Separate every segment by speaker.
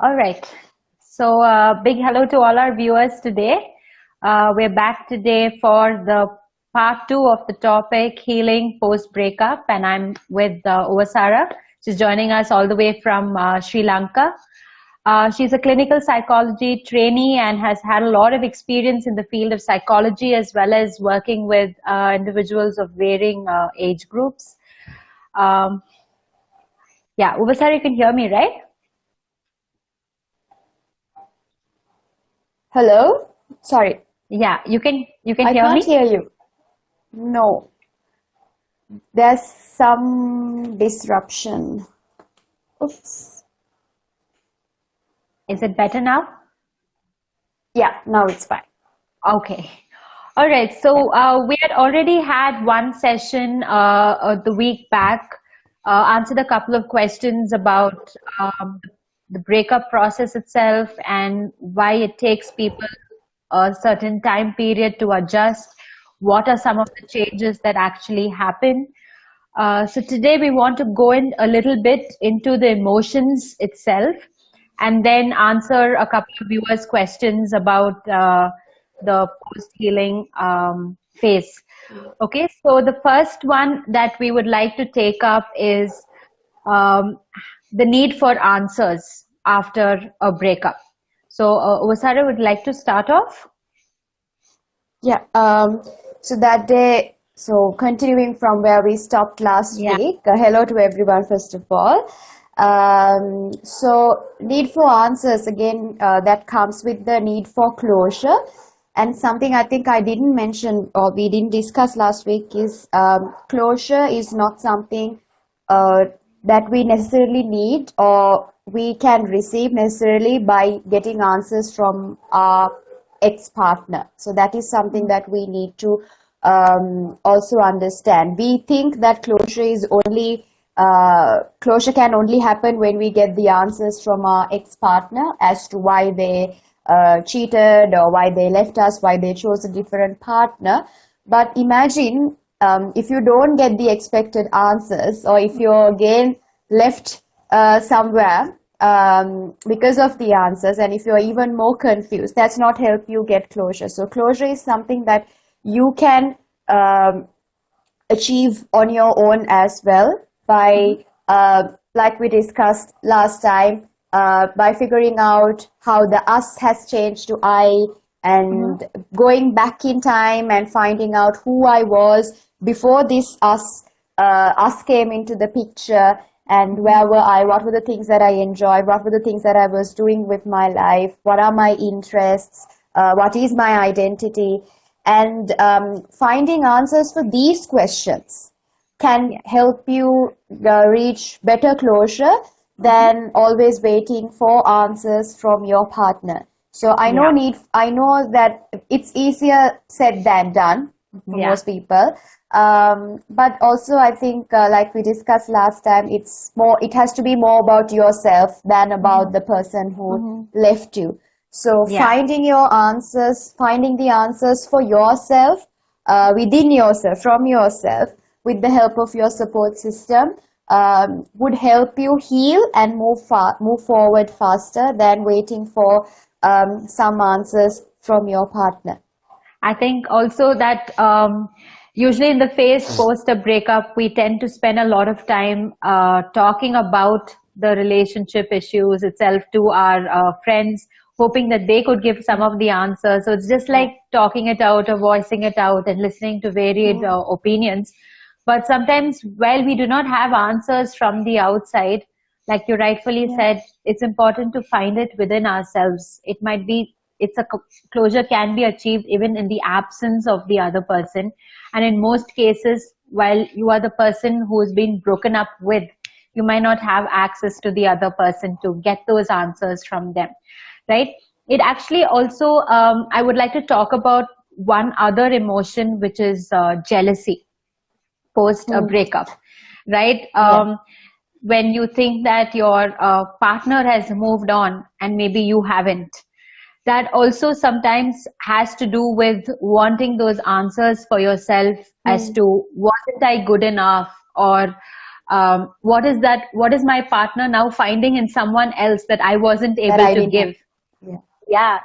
Speaker 1: All right. So, big hello to all our viewers today. We're back today for the part 2 of the topic healing post breakup, and I'm with Uwasara. She's joining us all the way from Sri Lanka. She's a clinical psychology trainee and has had a lot of experience in the field of psychology as well as working with individuals of varying age groups. Um, yeah, Uwasara, you can hear me, right?
Speaker 2: Hello? Sorry,
Speaker 1: Yeah, you can
Speaker 2: I
Speaker 1: hear
Speaker 2: can't
Speaker 1: me?
Speaker 2: hear you. No, there's some disruption. Oops.
Speaker 1: Is it better now?
Speaker 2: Yeah, now it's fine.
Speaker 1: Okay. All right.
Speaker 2: Yeah.
Speaker 1: So we had already had one session the week back, answered a couple of questions about the breakup process itself and why it takes people a certain time period to adjust. What are some of the changes that actually happen? So today we want to go in a little bit into the emotions itself and then answer a couple of viewers' questions about the post-healing phase. Okay, so the first one that we would like to take up is um, the need for answers after a breakup. So, Vasara would like to start off.
Speaker 2: Yeah. So that day, so continuing from where we stopped last
Speaker 1: Yeah.
Speaker 2: week, hello to everyone, first of all. So need for answers again, that comes with the need for closure. And something I think I didn't mention or we didn't discuss last week is closure is not something uh, that we necessarily need or we can receive necessarily by getting answers from our ex-partner. So that is something that we need to also understand. We think that closure can only happen when we get the answers from our ex-partner as to why they cheated or why they left us, why they chose a different partner. But imagine if you don't get the expected answers or if you're again left somewhere because of the answers, and if you're even more confused, that's not help you get closure. So closure is something that you can achieve on your own as well by like we discussed last time, by figuring out how the us has changed to I, and going back in time and finding out who I was before this us came into the picture, and where were I, what were the things that I enjoyed, what were the things that I was doing with my life, what are my interests, what is my identity, and finding answers for these questions can help you reach better closure than always waiting for answers from your partner. So I
Speaker 1: Yeah.
Speaker 2: know that it's easier said than done for
Speaker 1: Yeah.
Speaker 2: most people. But also I think, like we discussed last time, it has to be more about yourself than about the person who left you. So
Speaker 1: Yeah.
Speaker 2: finding the answers for yourself, within yourself, from yourself, with the help of your support system, would help you heal and move forward faster than waiting for some answers from your partner.
Speaker 1: I think also that usually in the phase post a breakup, we tend to spend a lot of time talking about the relationship issues itself to our friends, hoping that they could give some of the answers. So it's just like talking it out or voicing it out and listening to varied opinions. But sometimes, while we do not have answers from the outside, like you rightfully said, it's important to find it within ourselves. It might be, closure can be achieved even in the absence of the other person. And in most cases, while you are the person who's been broken up with, you might not have access to the other person to get those answers from them, right? It actually also, I would like to talk about one other emotion, which is jealousy post a breakup, right?
Speaker 2: Yeah.
Speaker 1: When you think that your partner has moved on and maybe you haven't, that also sometimes has to do with wanting those answers for yourself as to wasn't I good enough, or what is my partner now finding in someone else that I wasn't
Speaker 2: That
Speaker 1: able
Speaker 2: I
Speaker 1: to
Speaker 2: didn't
Speaker 1: give?
Speaker 2: have.
Speaker 1: Yeah.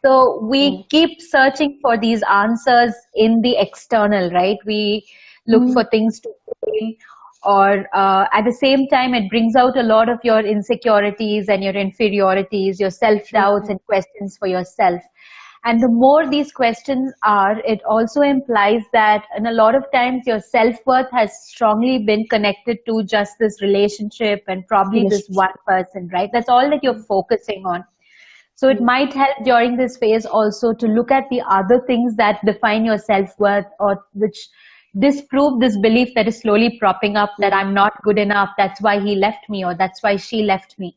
Speaker 1: So we keep searching for these answers in the external, right? We look for things to blame, or at the same time, it brings out a lot of your insecurities and your inferiorities, your self-doubts and questions for yourself. And the more these questions are, it also implies that in a lot of times your self-worth has strongly been connected to just this relationship and probably this
Speaker 2: Relationship.
Speaker 1: one person, right? That's all that you're focusing on. So it might help during this phase also to look at the other things that define your self-worth, or which disprove this belief that is slowly propping up that I'm not good enough, that's why he left me, or that's why she left me.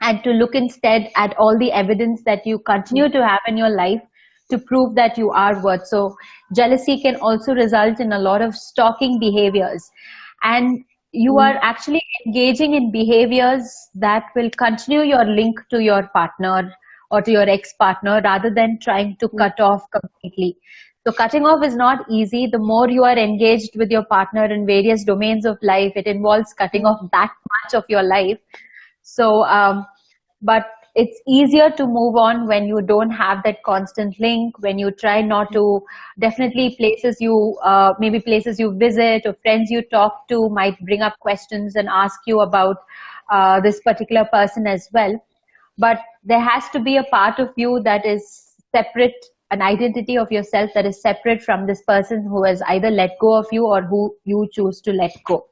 Speaker 1: And to look instead at all the evidence that you continue to have in your life to prove that you are worth. So jealousy can also result in a lot of stalking behaviors, and you are actually engaging in behaviors that will continue your link to your partner or to your ex-partner rather than trying to cut off completely. So cutting off is not easy. The more you are engaged with your partner in various domains of life, it involves cutting off that much of your life. So, but it's easier to move on when you don't have that constant link, when you try not to, definitely places you, maybe places you visit or friends you talk to might bring up questions and ask you about this particular person as well. But there has to be a part of you that is separate, an identity of yourself that is separate from this person who has either let go of you or who you choose to let go.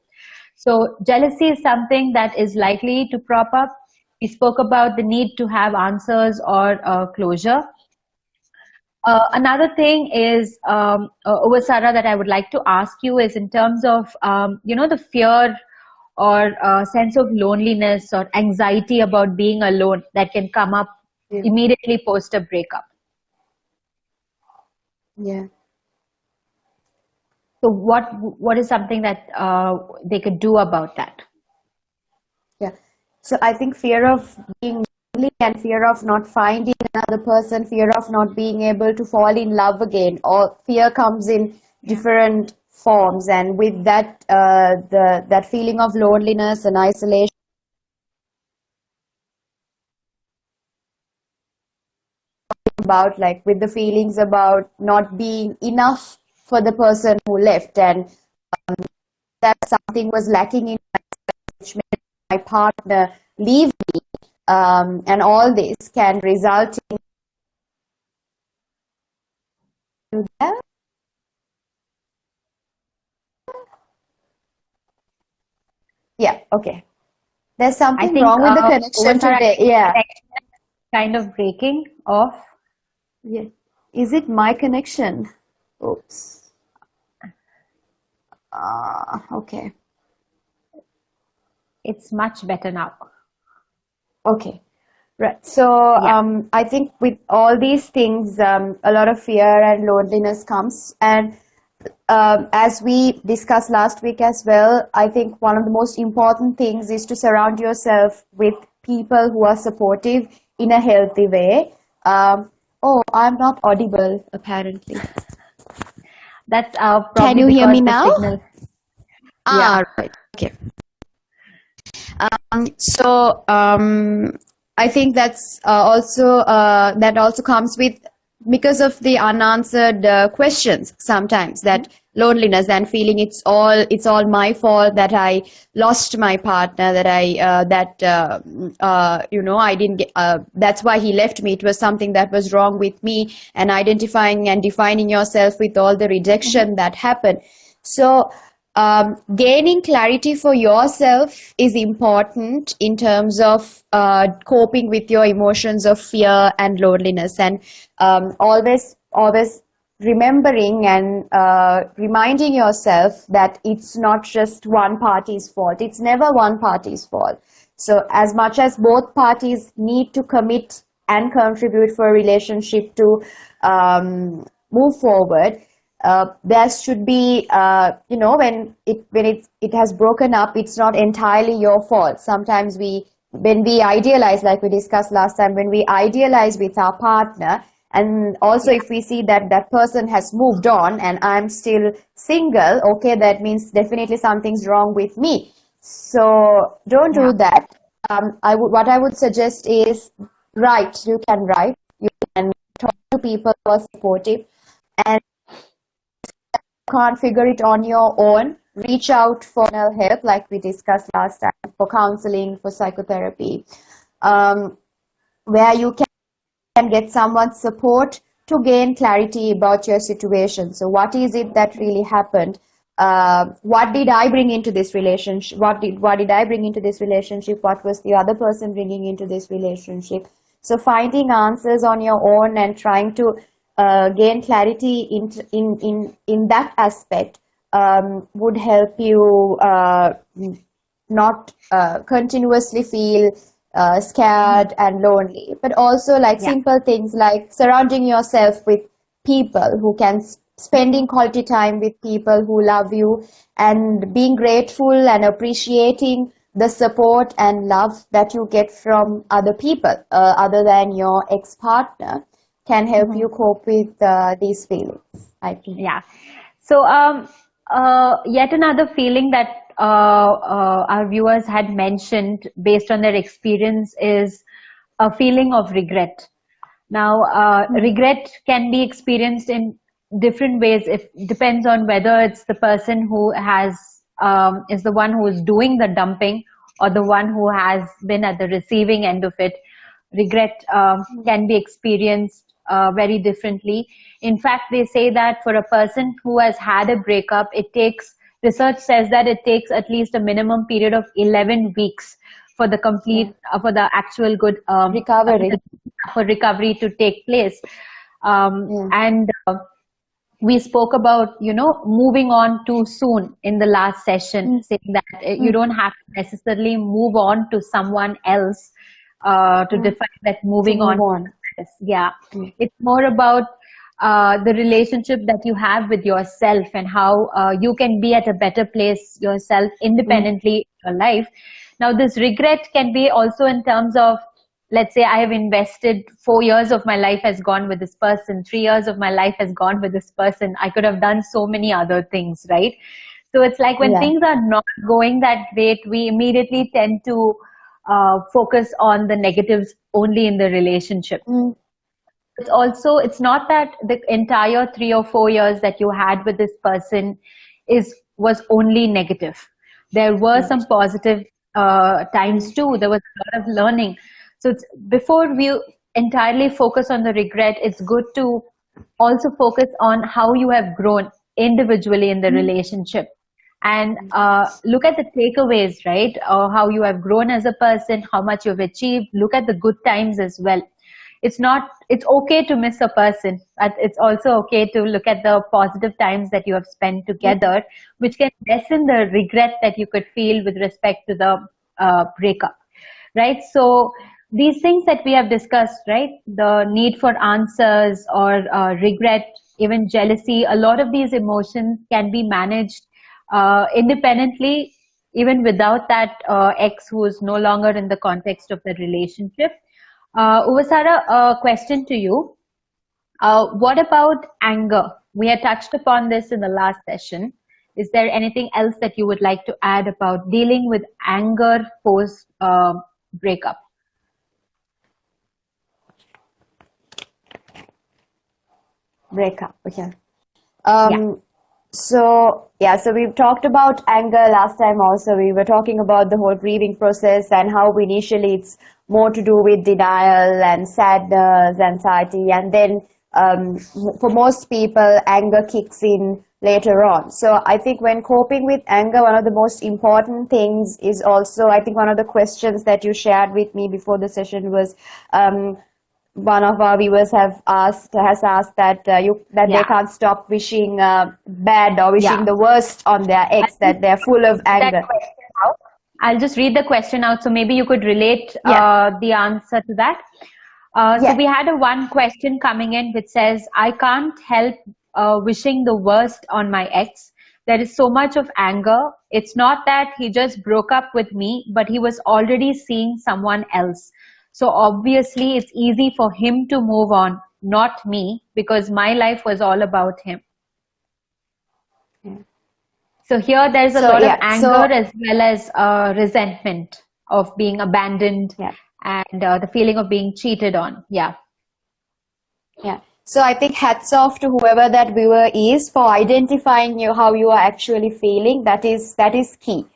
Speaker 1: So jealousy is something that is likely to prop up. We spoke about the need to have answers or closure. Another thing is, Uwasara, that I would like to ask you is in terms of, the fear or sense of loneliness or anxiety about being alone that can come up immediately post a breakup.
Speaker 2: Yeah.
Speaker 1: So what is something that they could do about that?
Speaker 2: Yeah. So I think fear of being lonely and fear of not finding another person, fear of not being able to fall in love again, or fear comes in different forms. And with that, that feeling of loneliness and isolation, about like with the feelings about not being enough for the person who left, and that something was lacking in which made my partner leave me, and all this can result in that. Yeah, okay. There's
Speaker 1: I
Speaker 2: something
Speaker 1: think
Speaker 2: wrong with the connection
Speaker 1: Uwasara,
Speaker 2: today. Yeah.
Speaker 1: connection is kind of breaking off.
Speaker 2: Yeah. Is it my connection? Oops. Okay.
Speaker 1: It's much better now.
Speaker 2: Okay. Right. So, I think with all these things, a lot of fear and loneliness comes. And as we discussed last week as well, I think one of the most important things is to surround yourself with people who are supportive in a healthy way. Oh, I'm not audible, apparently.
Speaker 1: That's
Speaker 2: Can
Speaker 1: probably
Speaker 2: you hear
Speaker 1: because
Speaker 2: me
Speaker 1: the
Speaker 2: now?
Speaker 1: signal. Yeah.
Speaker 2: Right. Okay. I think that's that also comes with, because of the unanswered questions sometimes, that loneliness and feeling it's all my fault that I lost my partner, that I didn't get, that's why he left me, it was something that was wrong with me, and identifying and defining yourself with all the rejection that happened. So gaining clarity for yourself is important in terms of coping with your emotions of fear and loneliness, and always remembering and reminding yourself that it's not just one party's fault. It's never one party's fault. So as much as both parties need to commit and contribute for a relationship to move forward, there should be, when it has broken up, it's not entirely your fault. Sometimes when we idealize, like we discussed last time, when we idealize with our partner, and also if we see that that person has moved on and I'm still single, okay, that means definitely something's wrong with me. So don't
Speaker 1: Yeah.
Speaker 2: do that. What I would suggest is write. You can write. You can talk to people who are supportive, and can't figure it on your own, reach out for help, like we discussed last time, for counseling, for psychotherapy, um, where you can get someone's support to gain clarity about your situation. So, what is it that really happened? What did I bring into this relationship? What did I bring into this relationship? What was the other person bringing into this relationship? So, finding answers on your own and trying to gain clarity in that aspect would help you not continuously feel scared and lonely, but also like
Speaker 1: Yeah.
Speaker 2: simple things like surrounding yourself with people who can spending quality time with people who love you, and being grateful and appreciating the support and love that you get from other people other than your ex-partner can help you cope with these feelings, I think.
Speaker 1: Yeah. So, yet another feeling that our viewers had mentioned based on their experience is a feeling of regret. Now, regret can be experienced in different ways. It depends on whether it's the person who has is the one who is doing the dumping or the one who has been at the receiving end of it. Regret can be experienced very differently. In fact, they say that for a person who has had a breakup, it takes, research says that it takes at least a minimum period of 11 weeks for the
Speaker 2: Yeah.
Speaker 1: complete, for the actual good
Speaker 2: Recovery.
Speaker 1: for recovery to take place.
Speaker 2: Yeah.
Speaker 1: And we spoke about, moving on too soon in the last session, saying that you don't have to necessarily move on to someone else to define that
Speaker 2: To
Speaker 1: moving
Speaker 2: move
Speaker 1: on.
Speaker 2: on.
Speaker 1: Yeah,
Speaker 2: Mm.
Speaker 1: it's more about the relationship that you have with yourself and how you can be at a better place yourself independently in your life. Now, this regret can be also in terms of, let's say I have invested 4 years of my life has gone with this person, 3 years of my life has gone with this person. I could have done so many other things, right? So it's like when
Speaker 2: Yeah.
Speaker 1: things are not going that great, we immediately tend to focus on the negatives only in the relationship.
Speaker 2: Mm.
Speaker 1: It's also, it's not that the entire 3 or 4 years that you had with this person was only negative. There were some
Speaker 2: Right.
Speaker 1: positive times too. There was a lot of learning. So it's, before we entirely focus on the regret, it's good to also focus on how you have grown individually in the relationship, and look at the takeaways, right? How you have grown as a person, how much you've achieved. Look at the good times as well. It's okay to miss a person, but it's also okay to look at the positive times that you have spent together, which can lessen the regret that you could feel with respect to the breakup, right? So these things that we have discussed, right? The need for answers or regret, even jealousy, a lot of these emotions can be managed independently, even without that ex who is no longer in the context of the relationship. Uvasara, a question to you. What about anger? We had touched upon this in the last session. Is there anything else that you would like to add about dealing with anger post breakup?
Speaker 2: Breakup. Okay.
Speaker 1: Yeah.
Speaker 2: So we've talked about anger last time also. We were talking about the whole grieving process and how initially it's more to do with denial and sadness, anxiety, and then for most people, anger kicks in later on. So I think when coping with anger, one of the most important things is also, I think one of the questions that you shared with me before the session was, one of our viewers has asked that they
Speaker 1: Yeah.
Speaker 2: can't stop wishing bad or
Speaker 1: Yeah.
Speaker 2: wishing the worst on their ex, that they're full of
Speaker 1: That
Speaker 2: anger.
Speaker 1: question out. I'll just read the question out, so maybe you could relate
Speaker 2: Yeah.
Speaker 1: the answer to that. So
Speaker 2: Yeah.
Speaker 1: we had a one question coming in which says, I can't help wishing the worst on my ex. There is so much of anger. It's not that he just broke up with me, but he was already seeing someone else. So obviously it's easy for him to move on, not me, because my life was all about him. So here there's a
Speaker 2: So
Speaker 1: lot of
Speaker 2: yeah,
Speaker 1: anger as well as resentment of being abandoned
Speaker 2: yeah.
Speaker 1: and the feeling of being cheated on. Yeah.
Speaker 2: Yeah. So I think hats off to whoever that viewer is for identifying how you are actually feeling. That is key.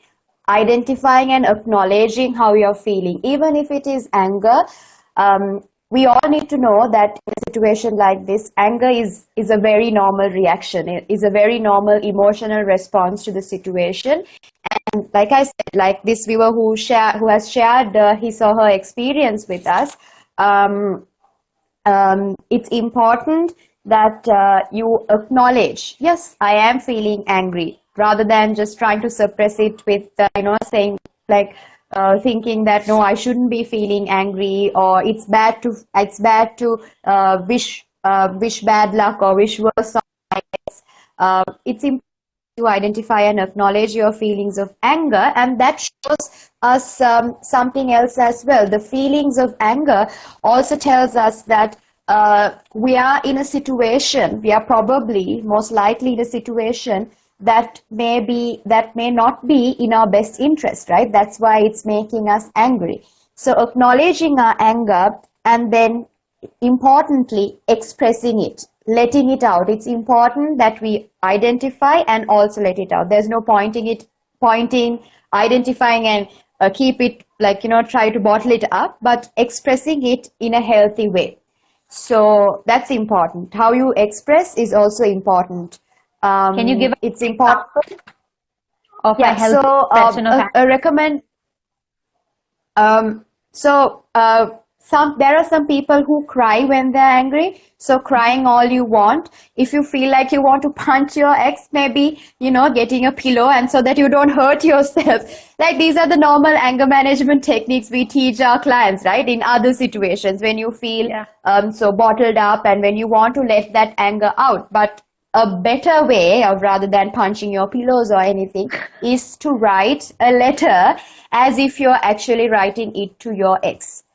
Speaker 2: Identifying and acknowledging how you're feeling, even if it is anger. We all need to know that in a situation like this, anger is a very normal reaction. It is a very normal emotional response to the situation. And like I said, like this viewer who has shared his or her experience with us. It's important that you acknowledge, yes, I am feeling angry, rather than just trying to suppress it with, saying like, thinking that no, I shouldn't be feeling angry, or it's bad to wish bad luck or wish worse on my ex. It's important to identify and acknowledge your feelings of anger, and that shows us something else as well. The feelings of anger also tells us that we are in a situation, we are probably most likely in a situation that may not be in our best interest, right? That's why it's making us angry. So acknowledging our anger, and then importantly expressing it, letting it out. It's important that we identify and also let it out. There's no identifying and keep it, like, try to bottle it up, but expressing it in a healthy way. So that's important. How you express is also important.
Speaker 1: Can you give
Speaker 2: it's important
Speaker 1: of a healthy expression of anger?
Speaker 2: recommend there are some people who cry when they're angry. So crying all you want. If you feel like you want to punch your ex, maybe, getting a pillow, and so that you don't hurt yourself. Like, these are the normal anger management techniques we teach our clients, right? In other situations when you feel so bottled up and when you want to let that anger out. But a better way of, rather than punching your pillows or anything, is to write a letter as if you're actually writing it to your ex.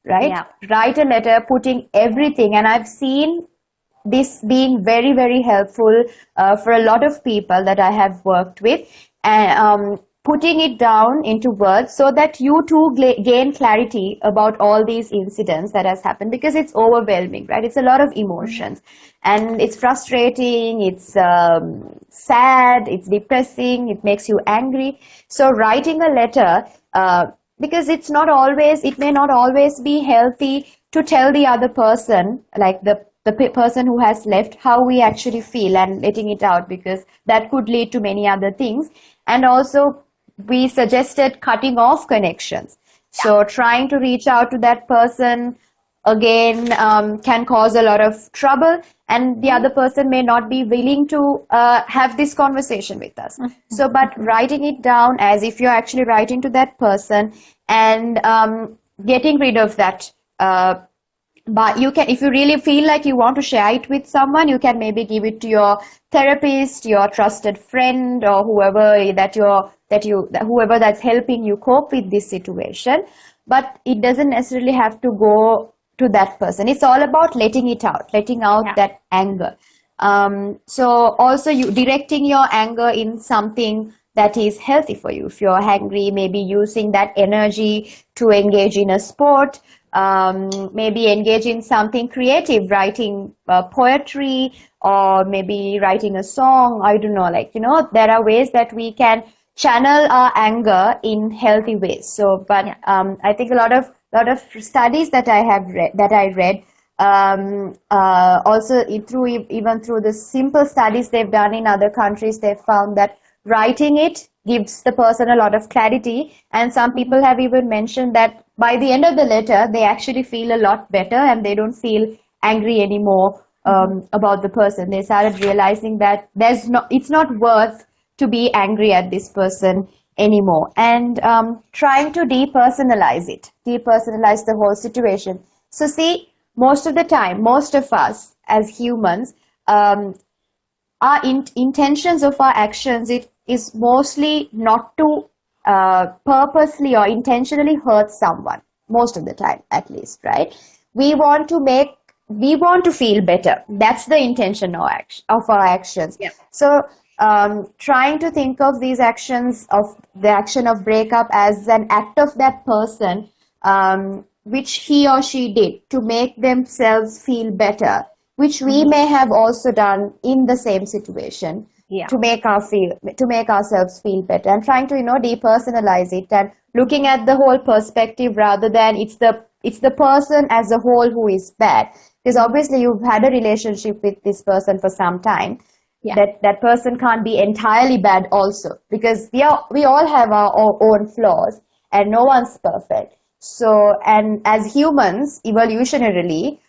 Speaker 2: Right? Yeah. Write a letter, putting everything. And I've seen this being very, very helpful for a lot of people that I have worked with. And putting it down into words so that you too gain clarity about all these incidents that has happened, because it's overwhelming, right? It's a lot of emotions, and it's frustrating, it's sad, it's depressing, it makes you angry. So writing a letter, because it may not always be healthy to tell the other person, like the person who has left, how we actually feel, and letting it out, because that could lead to many other things. And also, we suggested cutting off connections. So trying to reach out to that person again can cause a lot of trouble, and the other person may not be willing to have this conversation with us. So, but writing it down as if you're actually writing to that person, and getting rid of that. But you can, if you really feel like you want to share it with someone, you can maybe give it to your therapist, your trusted friend, or whoever that's helping you cope with this situation. But it doesn't necessarily have to go to that person. It's all about letting out that anger. So also you directing your anger in something that is healthy for you. If you're angry, maybe using that energy to engage in a sport, maybe engage in something creative, writing poetry, or maybe writing a song. I don't know, there are ways that we can channel our anger in healthy ways. So, but I think a lot of studies that I read, also even through the simple studies they've done in other countries, they've found that writing it gives the person a lot of clarity. And some people have even mentioned that by the end of the letter, they actually feel a lot better, and they don't feel angry anymore about the person. They started realizing that it's not worth to be angry at this person anymore. And trying to depersonalize the whole situation. So see, most of the time, most of us as humans, our intentions of our actions, it is mostly not to purposely or intentionally hurt someone, most of the time at least, right? We want to feel better. That's the intention of our actions. Yeah. So trying to think of these actions of the action of breakup as an act of that person, which he or she did to make themselves feel better, which we may have also done in the same situation
Speaker 1: Yeah.
Speaker 2: to make ourselves feel better, and trying to depersonalize it and looking at the whole perspective rather than it's the person as a whole who is bad, because obviously you've had a relationship with this person for some time.
Speaker 1: Yeah.
Speaker 2: That person can't be entirely bad also, because we all have our own flaws and no one's perfect. So, and as humans, evolutionarily,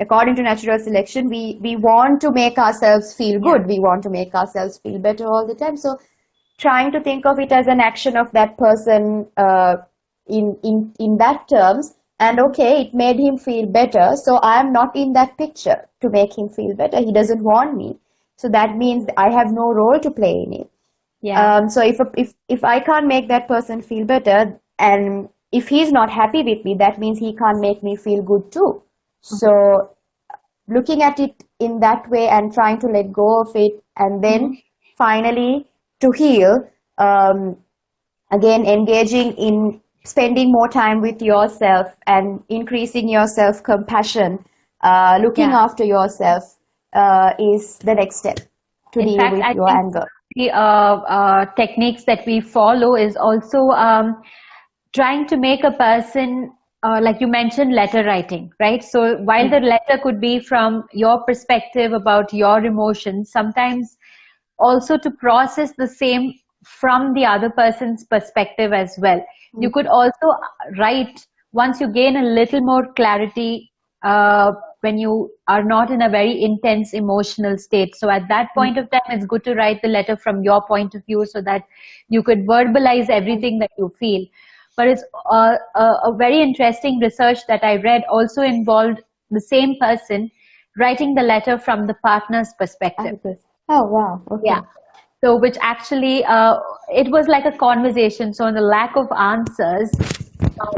Speaker 2: according to natural selection, we want to make ourselves feel good.
Speaker 1: Yeah.
Speaker 2: We want to make ourselves feel better all the time. So trying to think of it as an action of that person in that terms, and okay, it made him feel better, so I am not in that picture to make him feel better. He doesn't want me, so that means I have no role to play in it.
Speaker 1: Yeah.
Speaker 2: So if I can't make that person feel better, and if he's not happy with me, that means he can't make me feel good too. So looking at it in that way and trying to let go of it, and then finally to heal, again engaging in spending more time with yourself and increasing your self-compassion, looking
Speaker 1: Yeah.
Speaker 2: after yourself, is the next step to
Speaker 1: In
Speaker 2: deal
Speaker 1: fact,
Speaker 2: with
Speaker 1: I
Speaker 2: your
Speaker 1: think
Speaker 2: anger.
Speaker 1: the techniques that we follow is also trying to make a person, like you mentioned, letter writing, right? So while the letter could be from your perspective about your emotions, sometimes also to process the same from the other person's perspective as well. You could also write once you gain a little more clarity, when you are not in a very intense emotional state. So at that point of time, it's good to write the letter from your point of view so that you could verbalize everything that you feel. But it's a very interesting research that I read also involved the same person writing the letter from the partner's perspective.
Speaker 2: Oh wow,
Speaker 1: Yeah.
Speaker 2: okay.
Speaker 1: So, which actually, it was like a conversation. So, in the lack of answers,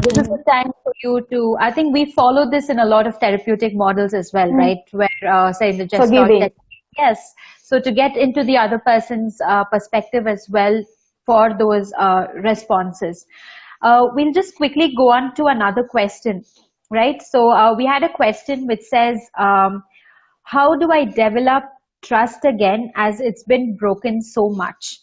Speaker 1: this is the time for you to, I think we follow this in a lot of therapeutic models as well, right? Where, say, in the Gestalt
Speaker 2: Forgiving.
Speaker 1: technique, yes. So, to get into the other person's perspective as well for those responses. We'll just quickly go on to another question, right? So, we had a question which says, how do I develop trust again as it's been broken so much?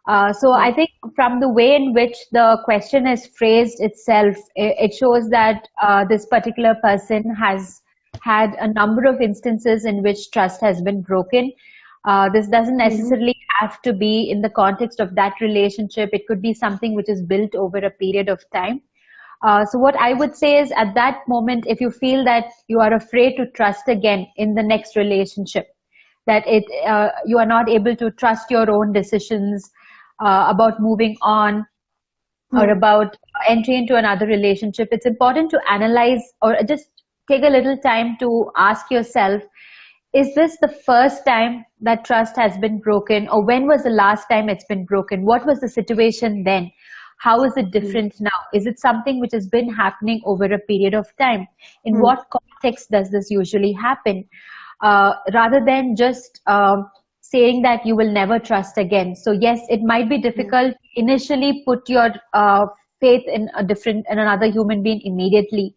Speaker 1: So I think from the way in which the question is phrased itself, it shows that this particular person has had a number of instances in which trust has been broken. This doesn't necessarily have to be in the context of that relationship. It could be something which is built over a period of time. So what I would say is at that moment, if you feel that you are afraid to trust again in the next relationship, that you are not able to trust your own decisions about moving on or about entry into another relationship, it's important to analyze or just take a little time to ask yourself, is this the first time that trust has been broken, or when was the last time it's been broken? What was the situation then? How is it different now? Is it something which has been happening over a period of time? In what context does this usually happen? Rather than just saying that you will never trust again. So yes, it might be difficult initially put your faith in another human being immediately.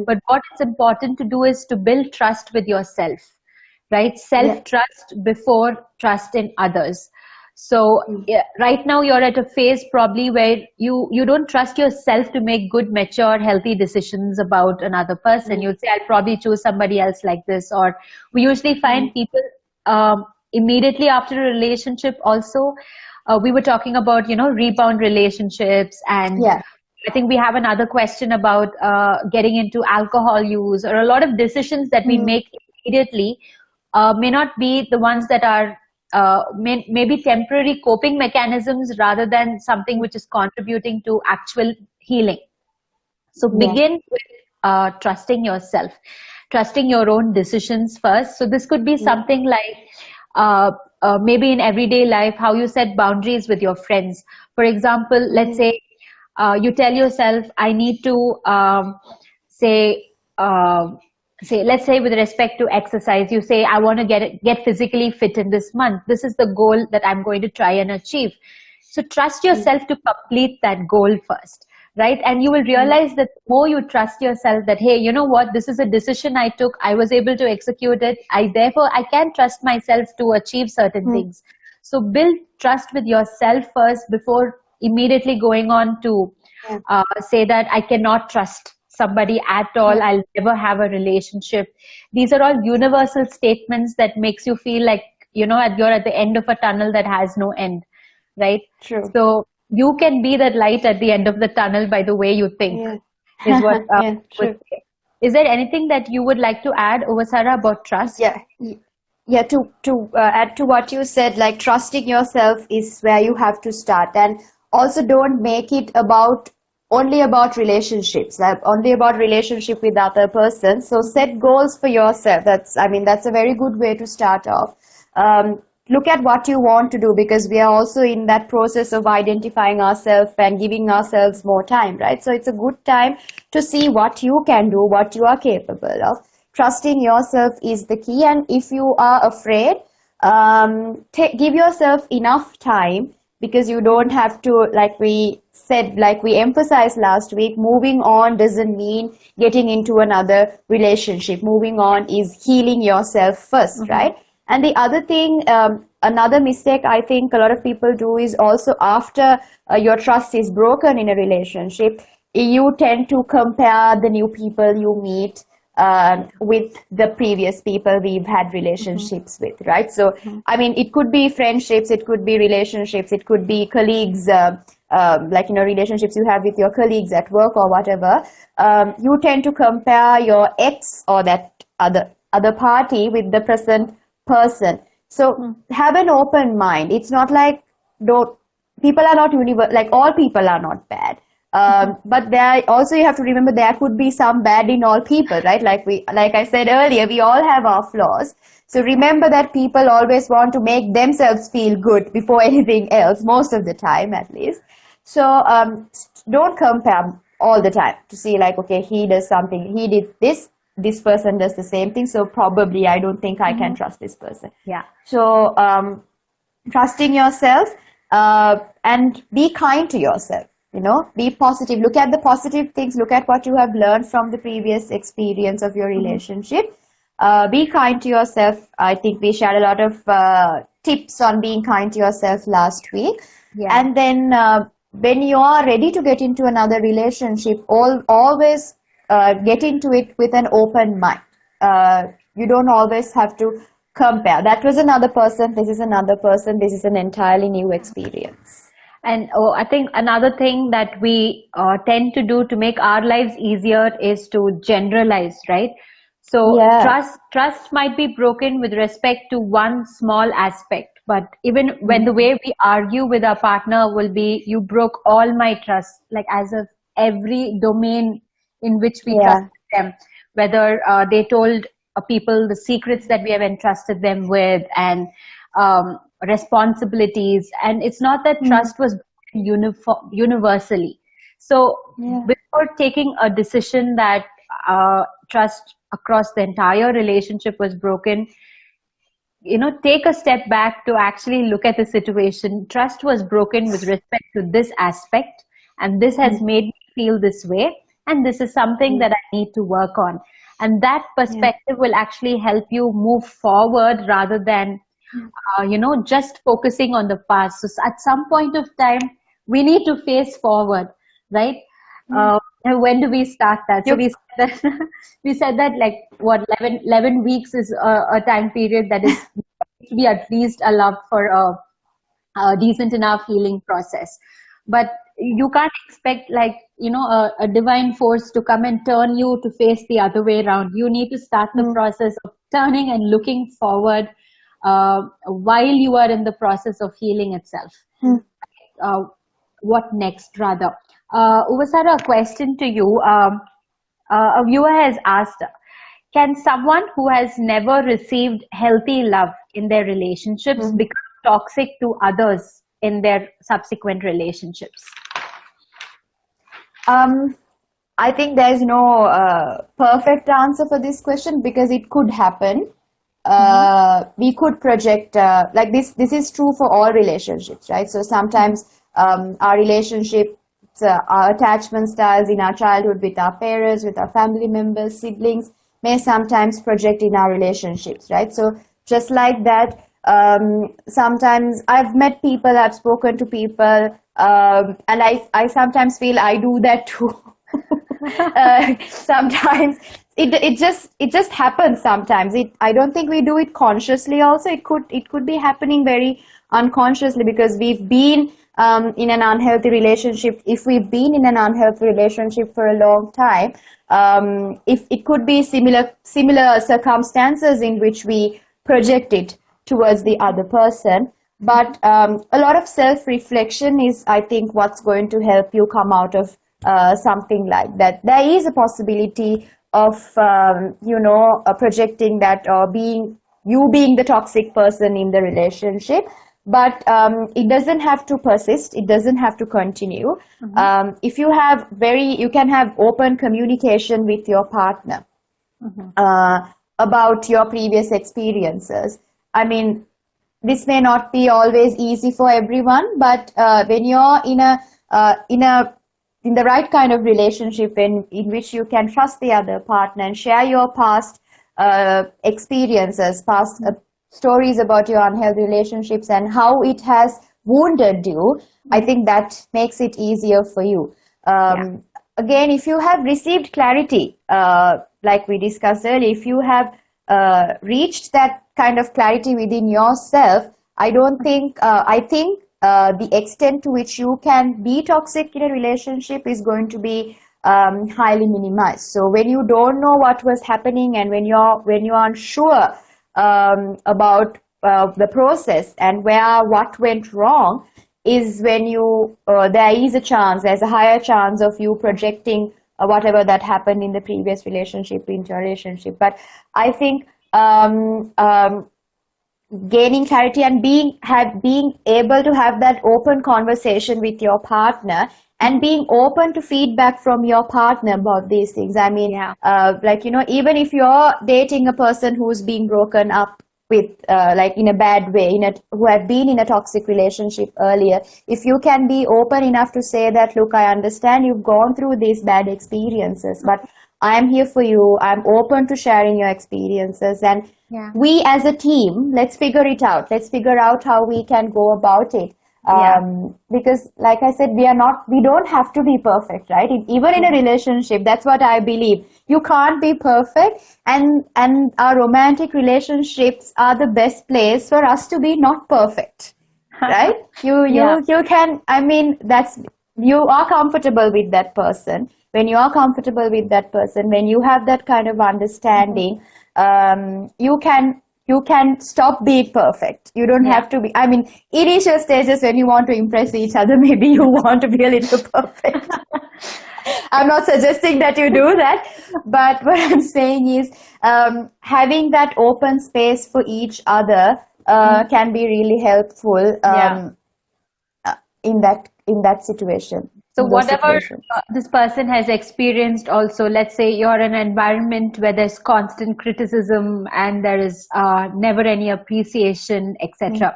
Speaker 1: But what is important to do is to build trust with yourself, right? Self-trust before trust in others. So right now you're at a phase probably where you don't trust yourself to make good, mature, healthy decisions about another person. You'd say, I'll probably choose somebody else like this. Or we usually find people immediately after a relationship also, we were talking about, rebound relationships. And I think we have another question about getting into alcohol use, or a lot of decisions that we make immediately may not be the ones that are maybe temporary coping mechanisms rather than something which is contributing to actual healing. So begin with trusting yourself, trusting your own decisions first. So this could be something like maybe in everyday life, how you set boundaries with your friends. For example, let's say you tell yourself, I need to say say, let's say with respect to exercise, you say, I want to get physically fit in this month. This is the goal that I'm going to try and achieve. So trust yourself to complete that goal first, right? And you will realize that the more you trust yourself that, hey, you know what, this is a decision I took, I was able to execute it, therefore I can trust myself to achieve certain things. So build trust with yourself first before immediately going on to say that I cannot trust somebody at all, I'll never have a relationship. These are all universal statements that makes you feel like, you're at the end of a tunnel that has no end, right?
Speaker 2: True.
Speaker 1: So you can be that light at the end of the tunnel by the way you think, is what
Speaker 2: yeah, true.
Speaker 1: Is there anything that you would like to add, Uwasara, about trust?
Speaker 2: Yeah, to add to what you said, like trusting yourself is where you have to start, and also don't make it only about relationships, only about relationship with other person. So set goals for yourself. That's a very good way to start off. Look at what you want to do, because we are also in that process of identifying ourselves and giving ourselves more time, right? So it's a good time to see what you can do, what you are capable of. Trusting yourself is the key, and if you are afraid, give yourself enough time, because you don't have to, like we emphasized last week, moving on doesn't mean getting into another relationship. Moving on is healing yourself first, right? And the other thing, another mistake I think a lot of people do is also after your trust is broken in a relationship, you tend to compare the new people you meet with the previous people we've had relationships with, right? So, it could be friendships, it could be relationships, it could be colleagues, relationships you have with your colleagues at work or whatever. You tend to compare your ex or that other party with the present person. So have an open mind. It's not like people are not like all people are not bad. But there also, you have to remember, there could be some bad in all people, right? Like I said earlier, we all have our flaws. So remember that people always want to make themselves feel good before anything else, most of the time at least. So don't compare all the time to see like, okay, he does something, he did this person does the same thing, so probably I don't think I can trust this person.
Speaker 1: Yeah.
Speaker 2: So trusting yourself and be kind to yourself. Be positive. Look at the positive things. Look at what you have learned from the previous experience of your relationship. Be kind to yourself. I think we shared a lot of tips on being kind to yourself last week.
Speaker 1: Yeah.
Speaker 2: And then when you are ready to get into another relationship, always get into it with an open mind. You don't always have to compare. That was another person. This is another person. This is an entirely new experience.
Speaker 1: And I think another thing that we tend to do to make our lives easier is to generalize, right? So trust might be broken with respect to one small aspect, but even when the way we argue with our partner will be, you broke all my trust, like as of every domain in which we trust them, whether they told people the secrets that we have entrusted them with, and responsibilities. And it's not that trust was universally. So before taking a decision that trust across the entire relationship was broken, take a step back to actually look at the situation. Trust was broken with respect to this aspect, and this has made me feel this way, and this is something that I need to work on. And that perspective will actually help you move forward rather than just focusing on the past. So at some point of time, we need to face forward, right? And when do we start that? So we said that like what 11 weeks is a time period that is to be at least allowed for a decent enough healing process. But you can't expect like a divine force to come and turn you to face the other way around. You need to start the process of turning and looking forward while you are in the process of healing itself. What next, rather? Uwasara, a question to you. A viewer has asked, can someone who has never received healthy love in their relationships become toxic to others in their subsequent relationships?
Speaker 2: I think there's no perfect answer for this question because it could happen. We could project like this is true for all relationships, right? So sometimes our relationships, our attachment styles in our childhood with our parents, with our family members, siblings, may sometimes project in our relationships, right? So just like that, sometimes I've met people, I've spoken to people, and I sometimes feel I do that too. Sometimes it just happens. Sometimes I don't think we do it consciously. Also, it could be happening very unconsciously because we've been in an unhealthy relationship. If we've been in an unhealthy relationship for a long time, if it could be similar circumstances in which we project it towards the other person. But a lot of self-reflection is, I think, what's going to help you come out of something like that. There is a possibility of, projecting that or being the toxic person in the relationship. But it doesn't have to persist. It doesn't have to continue. If you can have open communication with your partner about your previous experiences. I mean, this may not be always easy for everyone, but when you're in the right kind of relationship in which you can trust the other partner and share your past experiences, past stories about your unhealthy relationships and how it has wounded you, I think that makes it easier for you. Again, if you have received clarity, like we discussed earlier, if you have reached that kind of clarity within yourself, I think the extent to which you can be toxic in a relationship is going to be highly minimized. So when you don't know what was happening and when you're unsure about the process and what went wrong, is when there's a higher chance of you projecting whatever that happened in the previous relationship into a relationship. But I think gaining clarity and being able to have that open conversation with your partner and being open to feedback from your partner about these things. I mean, even if you're dating a person who's being broken up with, in a bad way, who had been in a toxic relationship earlier, if you can be open enough to say that, look, I understand you've gone through these bad experiences, but I am here for you. I'm open to sharing your experiences. And we as a team, let's figure it out. Let's figure out how we can go about it. Because like I said, we don't have to be perfect, right? Even in a relationship, that's what I believe. You can't be perfect, and our romantic relationships are the best place for us to be not perfect, right? You can, I mean, you are comfortable with that person. When you are comfortable with that person, when you have that kind of understanding, you can stop being perfect. You don't have to be, I mean, initial stages when you want to impress each other, maybe you want to be a little perfect. I'm not suggesting that you do that, but what I'm saying is having that open space for each other can be really helpful in that situation.
Speaker 1: So whatever this person has experienced also, let's say you're in an environment where there's constant criticism and there is never any appreciation, etc.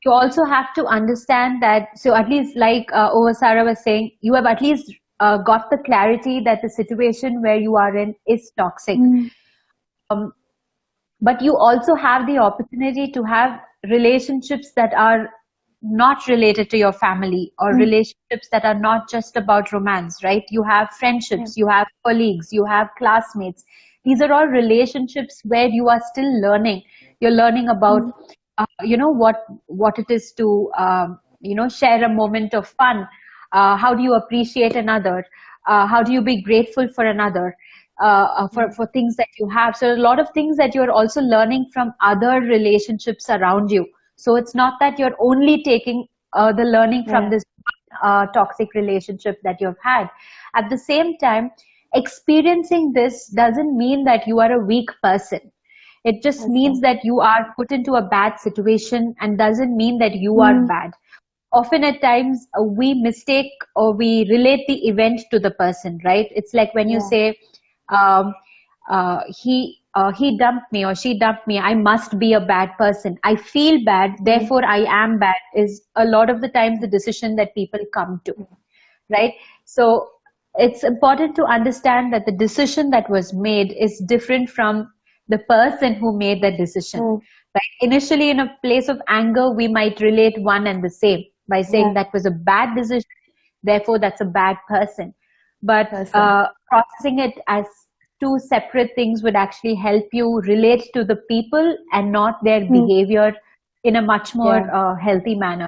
Speaker 1: You also have to understand that, so at least like Uwasara was saying, you have at least got the clarity that the situation where you are in is toxic. But you also have the opportunity to have relationships that are not related to your family or relationships that are not just about romance, right? You have friendships, you have colleagues, you have classmates. These are all relationships where you are still learning. You're learning about, what it is to, share a moment of fun. How do you appreciate another? How do you be grateful for another? For things that you have. So a lot of things that you're also learning from other relationships around you. So it's not that you're only taking the learning from this toxic relationship that you've had. At the same time, experiencing this doesn't mean that you are a weak person. It just means that you are put into a bad situation and doesn't mean that you are bad. often at times we mistake or we relate the event to the person, right? It's like when you
Speaker 2: Yeah.
Speaker 1: say, um, he dumped me or she dumped me, I must be a bad person. I feel bad, therefore I am bad, is a lot of the times the decision that people come to, right? So it's important to understand that the decision that was made is different from the person who made that decision.
Speaker 2: Mm.
Speaker 1: Right? Initially, in a place of anger, we might relate one and the same by saying
Speaker 2: Yeah.
Speaker 1: that was a bad decision, therefore that's a bad person. But
Speaker 2: Person.
Speaker 1: processing it as two separate things would actually help you relate to the people and not their
Speaker 2: Mm.
Speaker 1: behavior in a much more
Speaker 2: Yeah.
Speaker 1: healthy manner.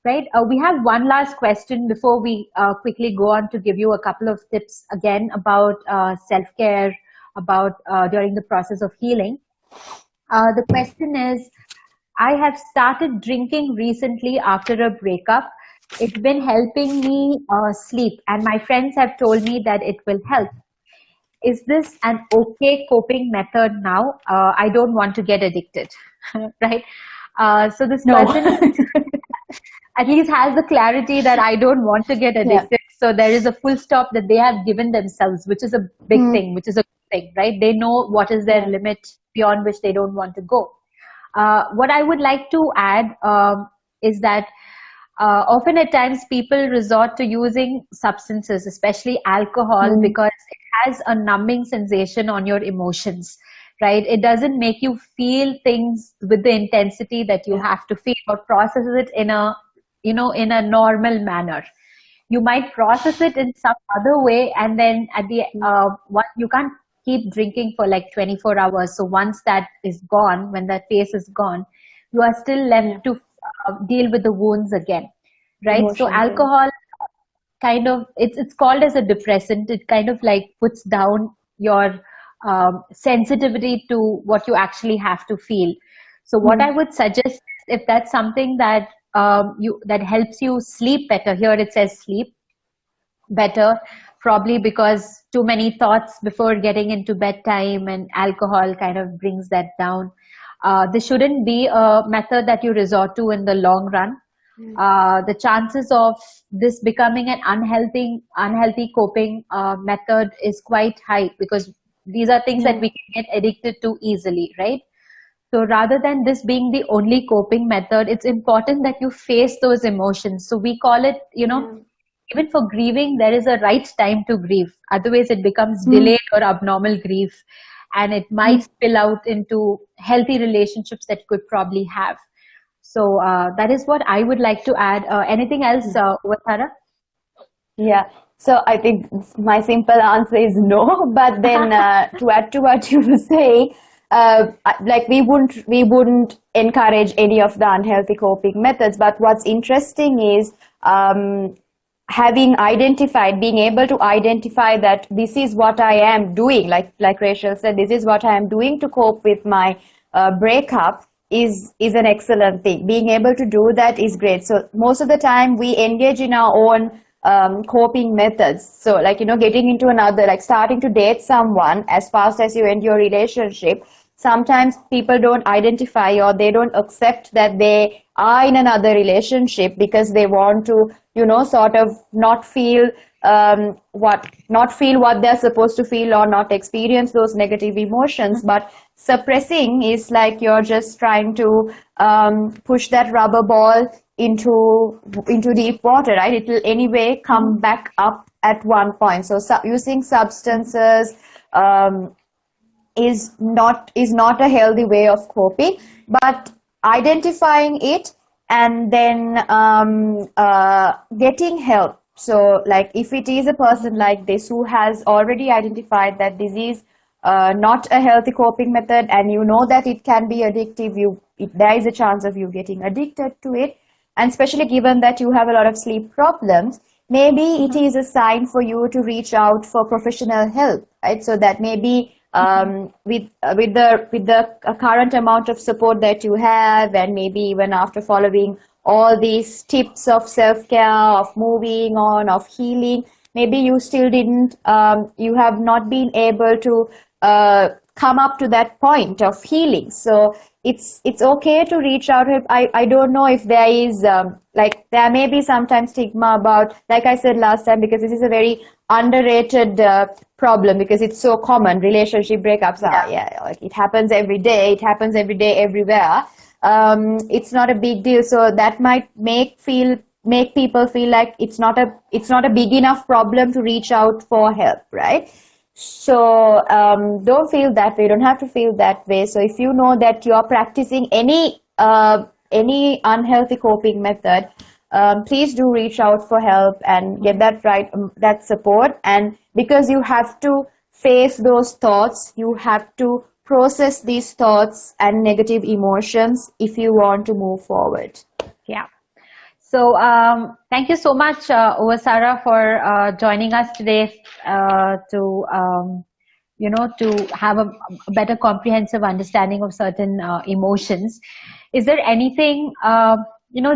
Speaker 1: Right. We have one last question before we quickly go on to give you a couple of tips again about self-care, about during the process of healing. The question is, I have started drinking recently after a breakup. It's been helping me sleep, and my friends have told me that it will help. Is this an okay coping method now? I don't want to get addicted, right? So this
Speaker 2: No.
Speaker 1: person at least has the clarity that I don't want to get
Speaker 2: Yeah.
Speaker 1: addicted. So there is a full stop that they have given themselves, which is a big
Speaker 2: Mm.
Speaker 1: thing, which is a good thing, right? They know what is their
Speaker 2: Yeah.
Speaker 1: limit beyond which they don't want to go. What I would like to add is that often at times people resort to using substances, especially alcohol,
Speaker 2: Mm.
Speaker 1: because it has a numbing sensation on your emotions, right? It doesn't make you feel things with the intensity that you
Speaker 2: Yeah.
Speaker 1: have to feel or process it in a, in a normal manner. You might process it in some other way, and then at the
Speaker 2: Mm.
Speaker 1: what you can't keep drinking for like 24 hours. So once that is gone, when that phase is gone, you are still
Speaker 2: Yeah.
Speaker 1: left to deal with the wounds again, right? So
Speaker 2: Emotions. Yeah.
Speaker 1: alcohol kind of, it's called as a depressant. It kind of like puts down your sensitivity to what you actually have to feel. So what I
Speaker 2: Mm.
Speaker 1: would suggest, if that's something that you that helps you sleep better, here it says sleep better, probably because too many thoughts before getting into bedtime, and alcohol kind of brings that down. This shouldn't be a method that you resort to in the long run. The chances of this becoming an unhealthy coping method is quite high, because these are things that
Speaker 2: Yeah.
Speaker 1: we can get addicted to easily, right? So rather than this being the only coping method, it's important that you face those emotions. So we call it,
Speaker 2: Yeah.
Speaker 1: even for grieving, there is a right time to grieve. Otherwise, it becomes
Speaker 2: Mm.
Speaker 1: delayed or abnormal grief, and it might
Speaker 2: Mm.
Speaker 1: spill out into healthy relationships that you could probably have. So that is what I would like to add. Anything else, Uwasara?
Speaker 2: Yeah. So I think my simple answer is no. But then to add to what you were saying, like we wouldn't encourage any of the unhealthy coping methods. But what's interesting is having identified, being able to identify that this is what I am doing. Like Rachel said, this is what I am doing to cope with my breakup. Is an excellent thing. Being able to do that is great. So most of the time we engage in our own coping methods. So like, getting into another, like starting to date someone as fast as you end your relationship, sometimes people don't identify or they don't accept that they are in another relationship because they want to, sort of not feel what they're supposed to feel, or not experience those negative emotions. But suppressing is like you're just trying to push that rubber ball into deep water, right? It will anyway come back up at one point. So using substances is not a healthy way of coping. But identifying it and then getting help. So like if it is a person like this who has already identified that this is not a healthy coping method, and you know that it can be addictive, there is a chance of you getting addicted to it. And especially given that you have a lot of sleep problems, maybe it is a sign for you to reach out for professional help, right? So that maybe with the current amount of support that you have, and maybe even after following all these tips of self-care, of moving on, of healing, maybe you still didn't, you have not been able to come up to that point of healing. So it's okay to reach out. I don't know if there is there may be sometimes stigma about, like I said last time, because this is a very underrated problem, because it's so common. Relationship breakups are like it happens every day. It happens every day everywhere. It's not a big deal. So that might make people feel like it's not a big enough problem to reach out for help, right? So don't feel that way. You don't have to feel that way. So if you know that you're practicing any unhealthy coping method, please do reach out for help and get that support. And because you have to face those thoughts, you have to process these thoughts and negative emotions if you want to move forward.
Speaker 1: Yeah. So thank you so much, Uwasara, for joining us today to have a better comprehensive understanding of certain emotions. Is there anything,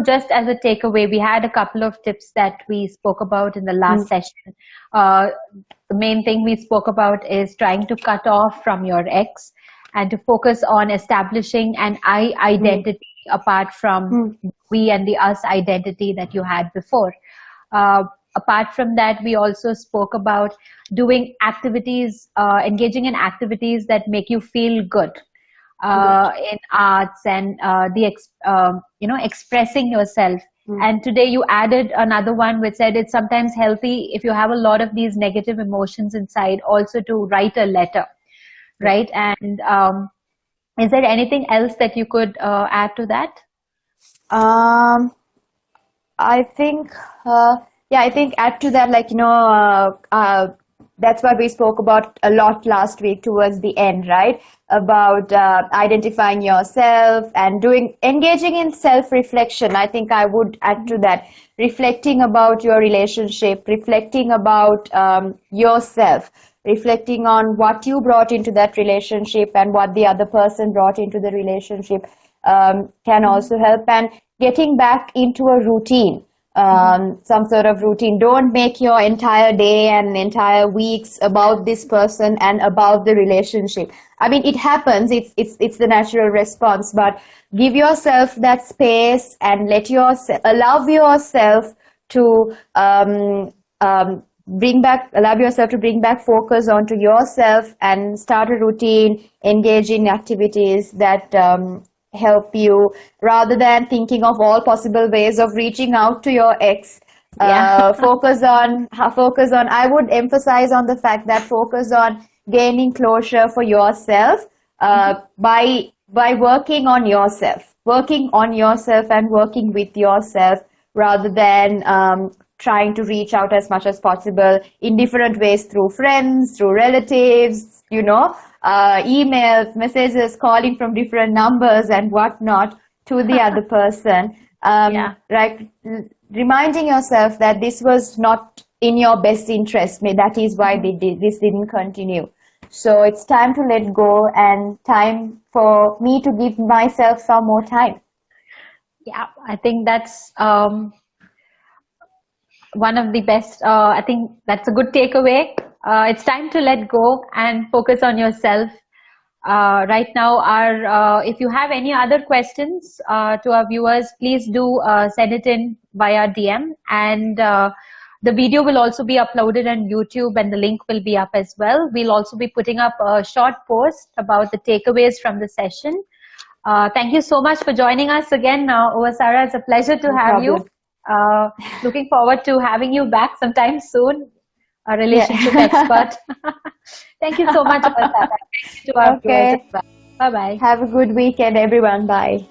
Speaker 1: just as a takeaway? We had a couple of tips that we spoke about in the last session. The main thing we spoke about is trying to cut off from your ex and to focus on establishing an I identity apart from we and the us identity that you had before. Apart from that, we also spoke about doing activities, engaging in activities that make you feel good, in arts and expressing yourself. And today you added another one which said it's sometimes healthy if you have a lot of these negative emotions inside also to write a letter, right? And is there anything else that you could add to that?
Speaker 2: I think add to that, that's what we spoke about a lot last week towards the end, right? About identifying yourself and engaging in self-reflection. I think I would add to that, reflecting about your relationship, reflecting about yourself, reflecting on what you brought into that relationship and what the other person brought into the relationship can also help. And getting back into a routine, some sort of routine. Don't make your entire day and entire weeks about this person and about the relationship. I mean, it happens. It's the natural response. But give yourself that space and allow yourself to bring back focus onto yourself and start a routine, engage in activities that help you, rather than thinking of all possible ways of reaching out to your ex. Focus on, I would emphasize on the fact that focus on gaining closure for yourself by working on yourself and working with yourself, rather than trying to reach out as much as possible in different ways, through friends, through relatives, emails, messages, calling from different numbers and whatnot to the other person. Right? Reminding yourself that this was not in your best interest. That is why this didn't continue. So it's time to let go and time for me to give myself some more time.
Speaker 1: Yeah, I think that's one of the best. I think that's a good takeaway. It's time to let go and focus on yourself. Right now, if you have any other questions to our viewers, please do send it in via DM. And the video will also be uploaded on YouTube and the link will be up as well. We'll also be putting up a short post about the takeaways from the session. Thank you so much for joining us again, Uwasara. It's a pleasure to have you. Looking forward to having you back sometime soon, a relationship expert. Thank you so much, Uwasara. To our viewers as well. Bye-bye.
Speaker 2: Have a good weekend, everyone. Bye.